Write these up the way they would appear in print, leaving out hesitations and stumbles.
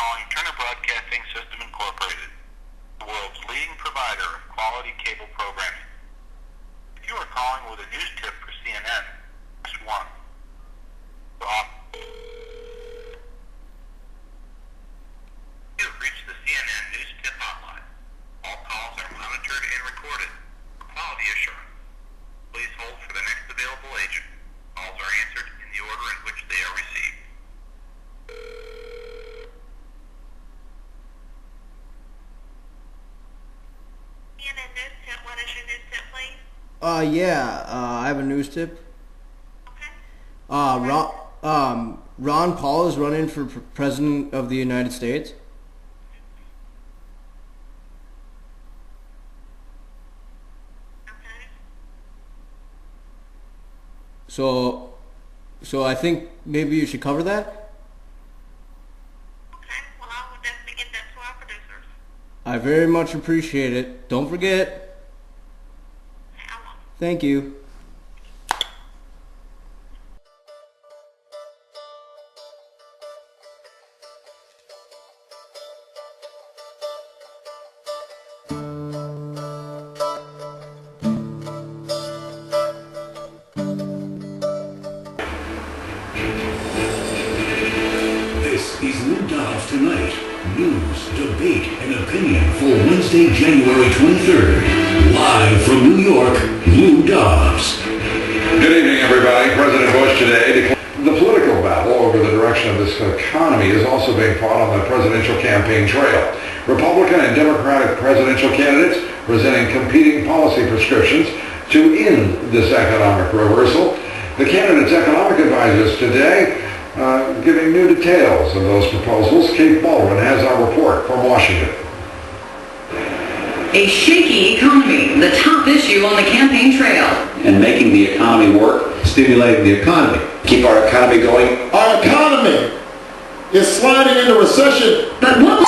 calling Turner Broadcasting System Incorporated, the world's leading provider of quality cable programming. If you are calling with a news tip for CNN, press 1. You have reached the CNN News Tip Hotline. All calls are monitored and recorded for quality assurance. Please hold for the next available agent. Calls are answered in the order in which they are received. CNN News Tip, what is your news tip, please? I have a news tip. Okay. Ron Paul is running for president of the United States. Okay. So I think maybe you should cover that. Okay. Well, I will definitely get that to our producers. I very much appreciate it. Don't forget. Okay, I will. Thank you. This is Lou Dobbs Tonight. News, debate, and opinion for Wednesday, January 23rd. Live from New York, Lou Dobbs. Good evening, everybody. President Bush today declared the political battle over the direction of this economy is also being fought on the presidential campaign trail. Republican and Democratic presidential candidates presenting competing policy prescriptions to end this economic reversal. The candidates' economic advisors today giving new details of those proposals. Keith Baldwin has our report from Washington. A shaky economy, the top issue on the campaign trail. And making the economy work, stimulating the economy. Keep our economy going. Our economy is sliding into recession. But what...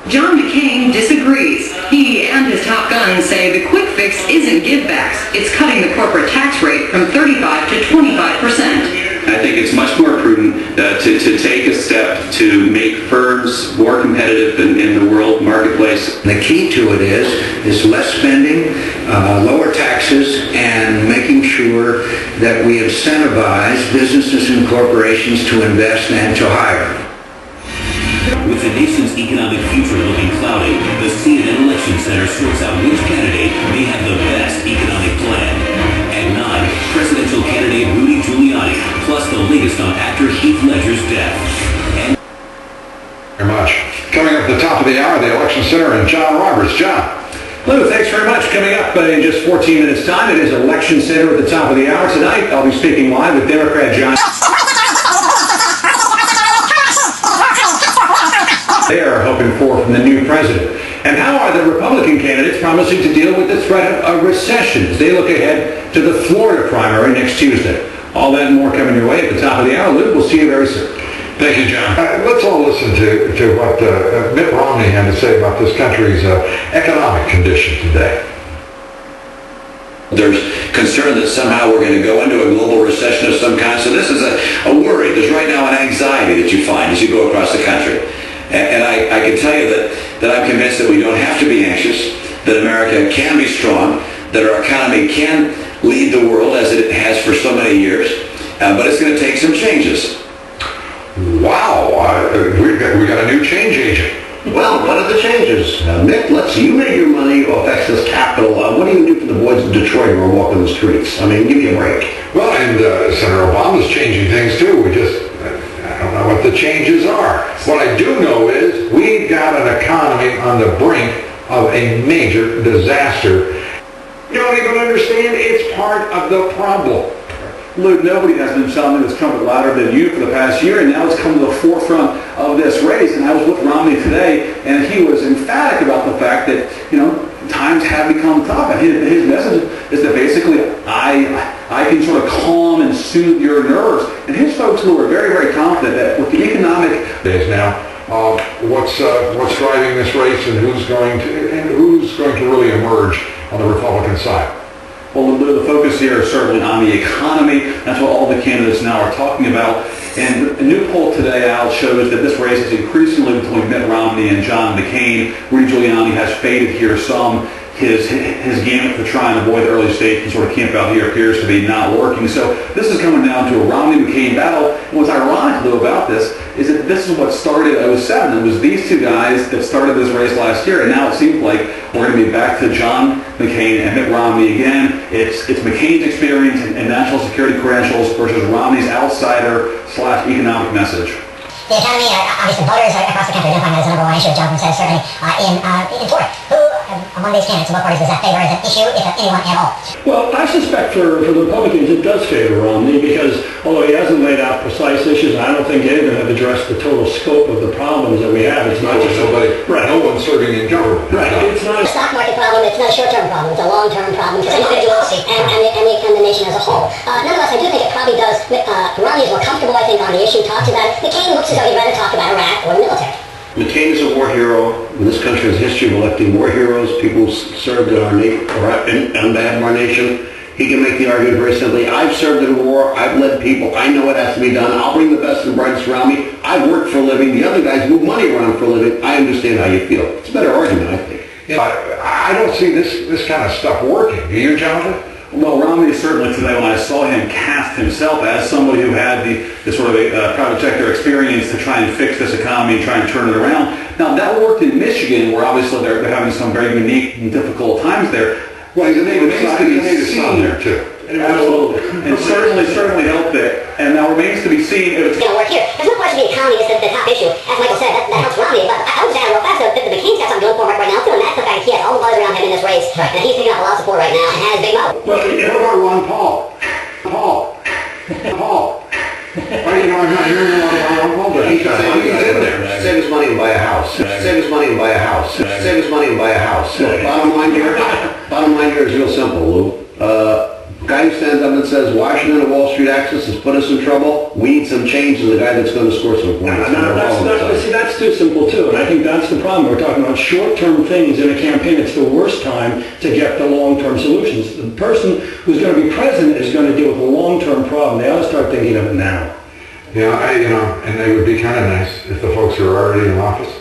John McCain disagrees. He and his top guns say the quick fix isn't givebacks. It's cutting the corporate tax rate from 35 to 25%. I think it's much more prudent to take a step to make firms more competitive in the world marketplace. The key to it is less spending, lower taxes, and making sure that we incentivize businesses and corporations to invest and to hire. With the nation's economic future looking cloudy, the CNN Election Center sorts out which candidate may have the best economic plan. At 9, presidential candidate Rudy Giuliani, plus the latest on actor Heath Ledger's death. And Very much. Coming up at the top of the hour, the Election Center and John Roberts. John. Lou, thanks very much. Coming up in just 14 minutes' time, it is Election Center at the top of the hour. Tonight, I'll be speaking live with Democrat John. They are hoping for from the new president. And how are the Republican candidates promising to deal with the threat of a recession as they look ahead to the Florida primary next Tuesday? All that and more coming your way at the top of the hour. Lou, we'll see you very soon. Thank you, John. Let's all listen to what Mitt Romney had to say about this country's economic condition today. There's concern that somehow we're going to go into a global recession of some kind. So this is a worry. There's right now an anxiety that you find as you go across the country. And I can tell you that I'm convinced that we don't have to be anxious, that America can be strong, that our economy can lead the world as it has for so many years, but it's going to take some changes. Wow, we got a new change agent. Well, what are the changes? Nick, you made your money off excess capital. What do you do for the boys in Detroit who are walking the streets? I mean, give me a break. Well, and Senator Obama's changing things too. I don't know what the changes are. What I do know is we've got an economy on the brink of a major disaster. You don't even understand it's part of the problem. Lou, nobody has been sounding this trumpet louder than you for the past year, and now it's come to the forefront of this race. And I was with Romney today, and he was emphatic about the fact that, times have become tough. And his message is that basically I can sort of calm and soothe your nerves. And his folks who are very, very confident that with the economic Days now, what's driving this race, and who's going to really emerge on the Republican side? Well, the focus here is certainly on the economy. That's what all the candidates now are talking about. And a new poll today out shows that this race is increasingly between Mitt Romney and John McCain. Rudy Giuliani has faded here some. His gamut to try and avoid the early stage and sort of camp out here appears to be not working. So this is coming down to a Romney-McCain battle. And what's ironic, though, about this is that this is what started 07. It was these two guys that started this race last year, and now it seems like we're going to be back to John McCain and Mitt Romney again. It's McCain's experience and national security credentials versus Romney's outsider/economic message. The economy, obviously voters across the country identifying that as the number one issue, as Jonathan says, certainly in Florida. Who among these candidates and what parties does that favor as an issue, if anyone at all? Well, I suspect for the Republicans it does favor Romney because although he hasn't laid out precise issues, I don't think any of them have addressed the total scope of the problems that we have. It's not just no one's serving in government. Right. It's not a stock market problem. It's not a short-term problem. It's a long-term problem for individuals and the nation as a whole. Nonetheless, I do think it probably does. Romney is more comfortable, I think, on the issue. Talks about it. McCain looks as though he'd rather talk about Iraq or the military. McCain is a war hero. This country has a history of electing war heroes, people who served in our on behalf of our nation. He can make the argument very simply. I've served in a war. I've led people. I know what has to be done. I'll bring the best and brightest around me. I've worked for a living. The other guys move money around for a living. I understand how you feel. It's a better argument, I think. Yeah, I don't see this kind of stuff working. Do you, Jonathan? Well, Romney certainly today, when I saw him cast himself as somebody who had the sort of private sector experience to try and fix this economy and try and turn it around. Now, that worked in Michigan, where obviously they're having some very unique and difficult times there. Well, he's a native son there, too. Absolutely. And certainly helped it. And now remains to be seen if it's going to work here. There's no question the economy is the top issue. As Michael said, that helps Romney. But I would say real fast, though, that the McCain's got something going for him right now, too. And that's the fact he has all the buzz around him in this race. Right. And he's picking up a lot of support right now and has big mouth. Well, what about Ron Paul? Paul. Well, you know, I'm not hearing a lot about Ron Paul, but he's in there. Save his money and buy a house. Save his money and buy a house. Save his money and buy a house. Bottom line here is real simple, Lou. Guy who stands up and says Washington and Wall Street access has put us in trouble. We need some change to the guy that's going to score some points. That's too simple too, and I think that's the problem. We're talking about short-term things in a campaign. It's the worst time to get the long-term solutions. The person who's going to be president is going to deal with a long-term problem. They ought to start thinking of it now. Yeah, and they would be kind of nice if the folks who are already in office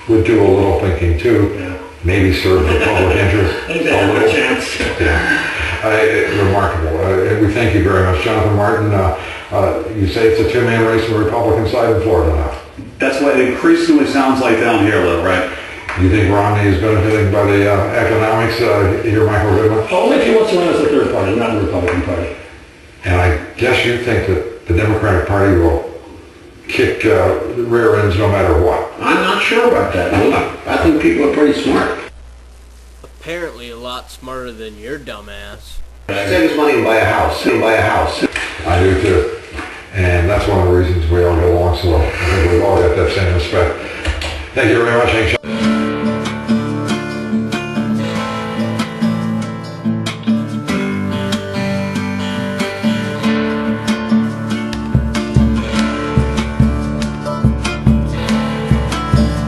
would do a little thinking too. Yeah. Maybe serve the public interest. I think they have a chance. Yeah. Remarkable. We thank you very much, Jonathan Martin. You say it's a two-man race on the Republican side in Florida now. That's what it increasingly sounds like down here, though, right? You think Romney is benefiting by the economics here, Michael Goodwin? Only if he wants to run as a third party, not the Republican Party. And I guess you think that the Democratic Party will kick rear ends no matter what. I'm not sure about that. I think people are pretty smart. Apparently a lot smarter than your dumbass. Save his money and buy a house. I do too. And that's one of the reasons we all get along so well. I think we've all got that same respect. Thank you very much, Hank.